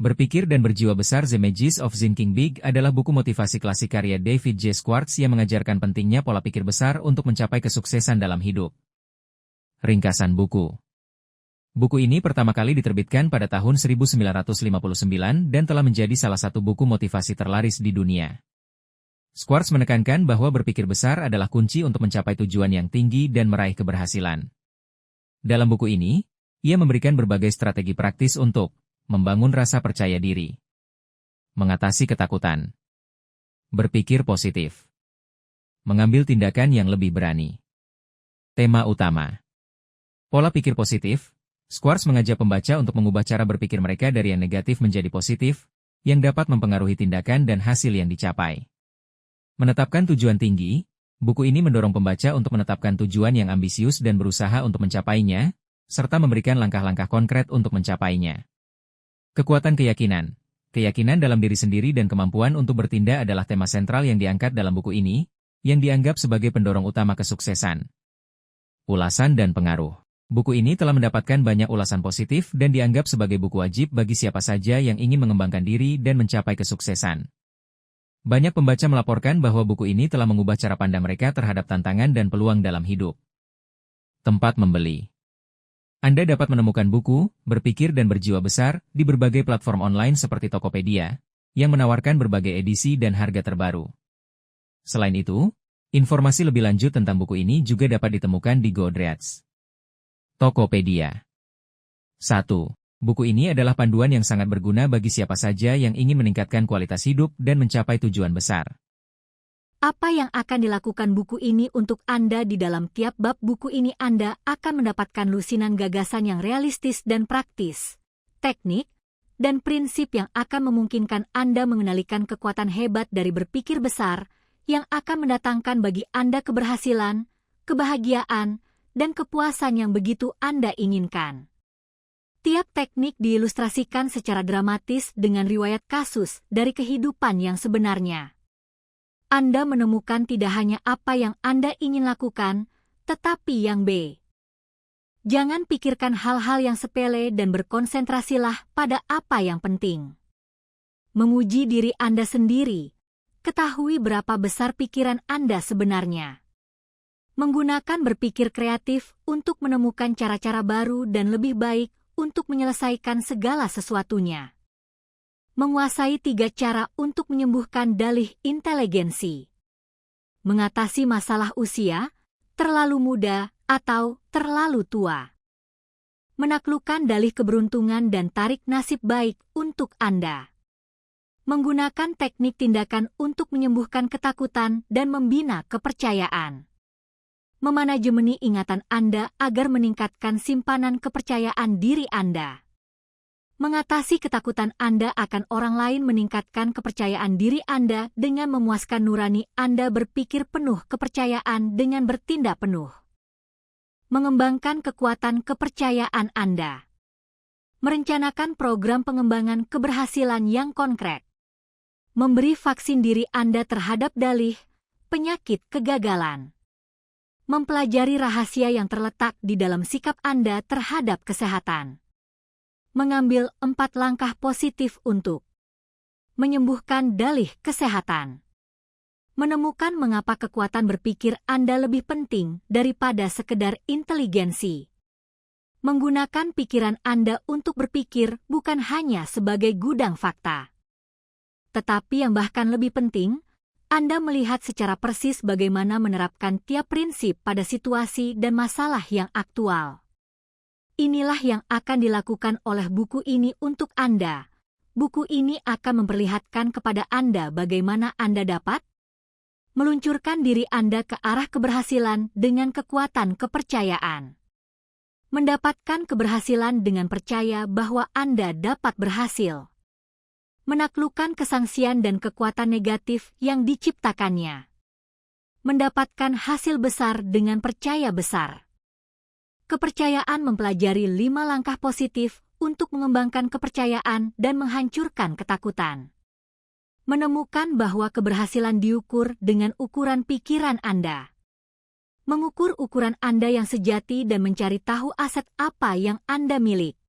Berpikir dan Berjiwa Besar The Magic of Thinking Big adalah buku motivasi klasik karya David J. Schwartz yang mengajarkan pentingnya pola pikir besar untuk mencapai kesuksesan dalam hidup. Ringkasan buku. Buku ini pertama kali diterbitkan pada tahun 1959 dan telah menjadi salah satu buku motivasi terlaris di dunia. Schwartz menekankan bahwa berpikir besar adalah kunci untuk mencapai tujuan yang tinggi dan meraih keberhasilan. Dalam buku ini, ia memberikan berbagai strategi praktis untuk membangun rasa percaya diri, mengatasi ketakutan, berpikir positif, mengambil tindakan yang lebih berani. Tema utama. Pola pikir positif. Schwartz mengajak pembaca untuk mengubah cara berpikir mereka dari yang negatif menjadi positif, yang dapat mempengaruhi tindakan dan hasil yang dicapai. Menetapkan tujuan tinggi. Buku ini mendorong pembaca untuk menetapkan tujuan yang ambisius dan berusaha untuk mencapainya, serta memberikan langkah-langkah konkret untuk mencapainya. Kekuatan keyakinan. Keyakinan dalam diri sendiri dan kemampuan untuk bertindak adalah tema sentral yang diangkat dalam buku ini, yang dianggap sebagai pendorong utama kesuksesan. Ulasan dan pengaruh. Buku ini telah mendapatkan banyak ulasan positif dan dianggap sebagai buku wajib bagi siapa saja yang ingin mengembangkan diri dan mencapai kesuksesan. Banyak pembaca melaporkan bahwa buku ini telah mengubah cara pandang mereka terhadap tantangan dan peluang dalam hidup. Tempat membeli. Anda dapat menemukan buku, Berpikir dan Berjiwa Besar, di berbagai platform online seperti Tokopedia, yang menawarkan berbagai edisi dan harga terbaru. Selain itu, informasi lebih lanjut tentang buku ini juga dapat ditemukan di Goodreads. Tokopedia. 1. Buku ini adalah panduan yang sangat berguna bagi siapa saja yang ingin meningkatkan kualitas hidup dan mencapai tujuan besar. Apa yang akan dilakukan buku ini untuk Anda? Di dalam tiap bab buku ini Anda akan mendapatkan lusinan gagasan yang realistis dan praktis, teknik, dan prinsip yang akan memungkinkan Anda mengendalikan kekuatan hebat dari berpikir besar yang akan mendatangkan bagi Anda keberhasilan, kebahagiaan, dan kepuasan yang begitu Anda inginkan. Tiap teknik diilustrasikan secara dramatis dengan riwayat kasus dari kehidupan yang sebenarnya. Anda menemukan tidak hanya apa yang Anda ingin lakukan, tetapi yang B. Jangan pikirkan hal-hal yang sepele dan berkonsentrasilah pada apa yang penting. Menguji diri Anda sendiri. Ketahui berapa besar pikiran Anda sebenarnya. Menggunakan berpikir kreatif untuk menemukan cara-cara baru dan lebih baik untuk menyelesaikan segala sesuatunya. Menguasai 3 cara untuk menyembuhkan dalih inteligensi. Mengatasi masalah usia, terlalu muda, atau terlalu tua. Menaklukkan dalih keberuntungan dan tarik nasib baik untuk Anda. Menggunakan teknik tindakan untuk menyembuhkan ketakutan dan membina kepercayaan. Memanajemeni ingatan Anda agar meningkatkan simpanan kepercayaan diri Anda. Mengatasi ketakutan Anda akan orang lain meningkatkan kepercayaan diri Anda dengan memuaskan nurani Anda berpikir penuh kepercayaan dengan bertindak penuh. Mengembangkan kekuatan kepercayaan Anda. Merencanakan program pengembangan keberhasilan yang konkret. Memberi vaksin diri Anda terhadap dalih, penyakit kegagalan. Mempelajari rahasia yang terletak di dalam sikap Anda terhadap kesehatan. Mengambil 4 langkah positif untuk menyembuhkan dalih kesehatan. Menemukan mengapa kekuatan berpikir Anda lebih penting daripada sekedar inteligensi. Menggunakan pikiran Anda untuk berpikir bukan hanya sebagai gudang fakta. Tetapi yang bahkan lebih penting, Anda melihat secara persis bagaimana menerapkan tiap prinsip pada situasi dan masalah yang aktual. Inilah yang akan dilakukan oleh buku ini untuk Anda. Buku ini akan memperlihatkan kepada Anda bagaimana Anda dapat meluncurkan diri Anda ke arah keberhasilan dengan kekuatan kepercayaan. Mendapatkan keberhasilan dengan percaya bahwa Anda dapat berhasil. Menaklukkan kesangsian dan kekuatan negatif yang diciptakannya. Mendapatkan hasil besar dengan percaya besar. Kepercayaan mempelajari 5 langkah positif untuk mengembangkan kepercayaan dan menghancurkan ketakutan. Menemukan bahwa keberhasilan diukur dengan ukuran pikiran Anda. Mengukur ukuran Anda yang sejati dan mencari tahu aset apa yang Anda milik.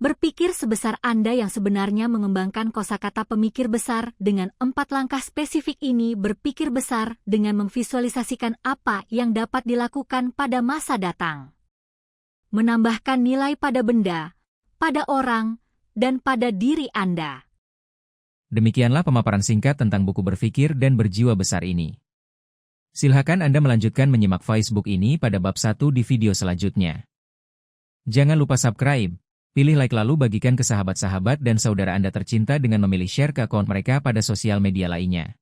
Berpikir sebesar Anda yang sebenarnya mengembangkan kosakata pemikir besar dengan 4 langkah spesifik ini berpikir besar dengan memvisualisasikan apa yang dapat dilakukan pada masa datang. Menambahkan nilai pada benda, pada orang, dan pada diri Anda. Demikianlah pemaparan singkat tentang buku berpikir dan berjiwa besar ini. Silakan Anda melanjutkan menyimak Facebook ini pada bab 1 di video selanjutnya. Jangan lupa subscribe. Pilih like lalu bagikan ke sahabat-sahabat dan saudara Anda tercinta dengan memilih share ke akun mereka pada sosial media lainnya.